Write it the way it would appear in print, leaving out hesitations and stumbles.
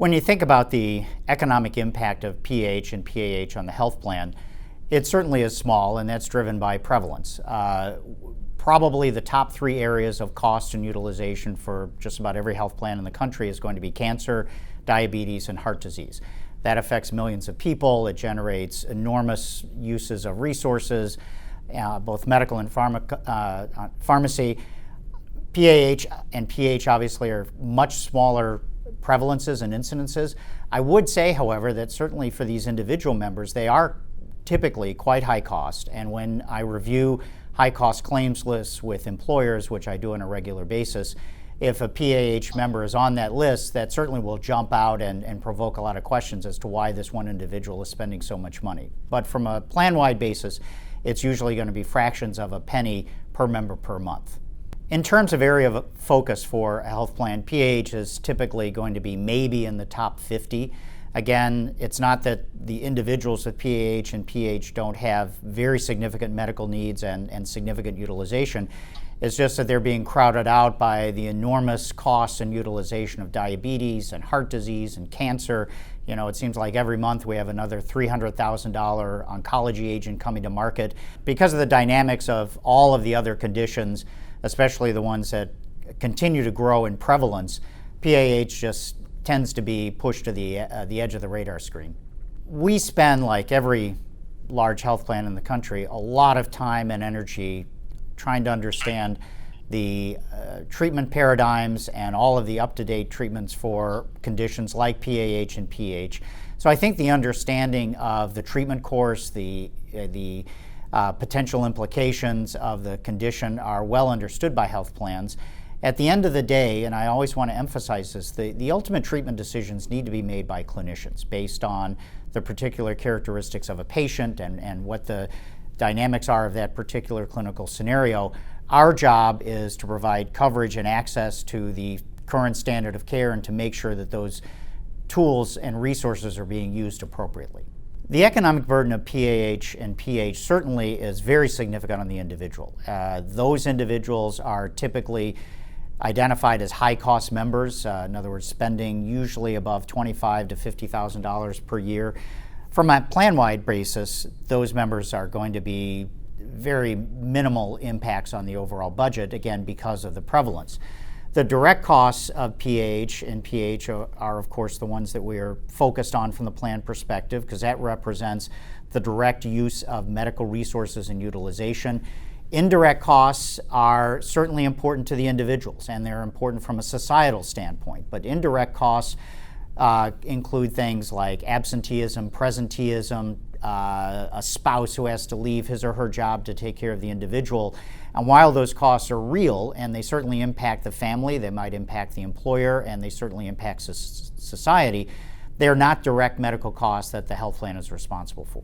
When you think about the economic impact of PAH and PAH on the health plan, it certainly is small, and that's driven by prevalence. Probably the top three areas of cost and utilization for just about every health plan in the country is going to be cancer, diabetes, and heart disease. That affects millions of people. It generates enormous uses of resources, both medical and pharmacy. PAH and PH obviously are much smaller prevalences and incidences. I would say, however, that certainly for these individual members, they are typically quite high cost. And when I review high cost claims lists with employers, which I do on a regular basis, if a PAH member is on that list, that certainly will jump out and provoke a lot of questions as to why this one individual is spending so much money. But from a plan-wide basis, it's usually going to be fractions of a penny per member per month. In terms of area of focus for a health plan, PAH is typically going to be maybe in the top 50. Again, it's not that the individuals with PAH and PH don't have very significant medical needs and significant utilization. It's just that they're being crowded out by the enormous costs and utilization of diabetes and heart disease and cancer. You know, it seems like every month we have another $300,000 oncology agent coming to market. Because of the dynamics of all of the other conditions, especially the ones that continue to grow in prevalence, PAH just tends to be pushed to the edge of the radar screen. We spend, like every large health plan in the country, a lot of time and energy trying to understand the treatment paradigms and all of the up-to-date treatments for conditions like PAH and PH. So I think the understanding of the treatment course, the potential implications of the condition are well understood by health plans. At the end of the day, and I always want to emphasize this, the ultimate treatment decisions need to be made by clinicians based on the particular characteristics of a patient and what the dynamics are of that particular clinical scenario. Our job is to provide coverage and access to the current standard of care and to make sure that those tools and resources are being used appropriately. The economic burden of PAH and PH certainly is very significant on the individual. Those individuals are typically identified as high-cost members, in other words, spending usually above $25,000 to $50,000 per year. From a plan-wide basis, those members are going to be very minimal impacts on the overall budget, again, because of the prevalence. The direct costs of PAH and PH are, of course, the ones that we are focused on from the plan perspective, because that represents the direct use of medical resources and utilization. Indirect costs are certainly important to the individuals, and they're important from a societal standpoint, but indirect costs include things like absenteeism, presenteeism, a spouse who has to leave his or her job to take care of the individual. And while those costs are real, and they certainly impact the family, they might impact the employer, and they certainly impact society, they're not direct medical costs that the health plan is responsible for.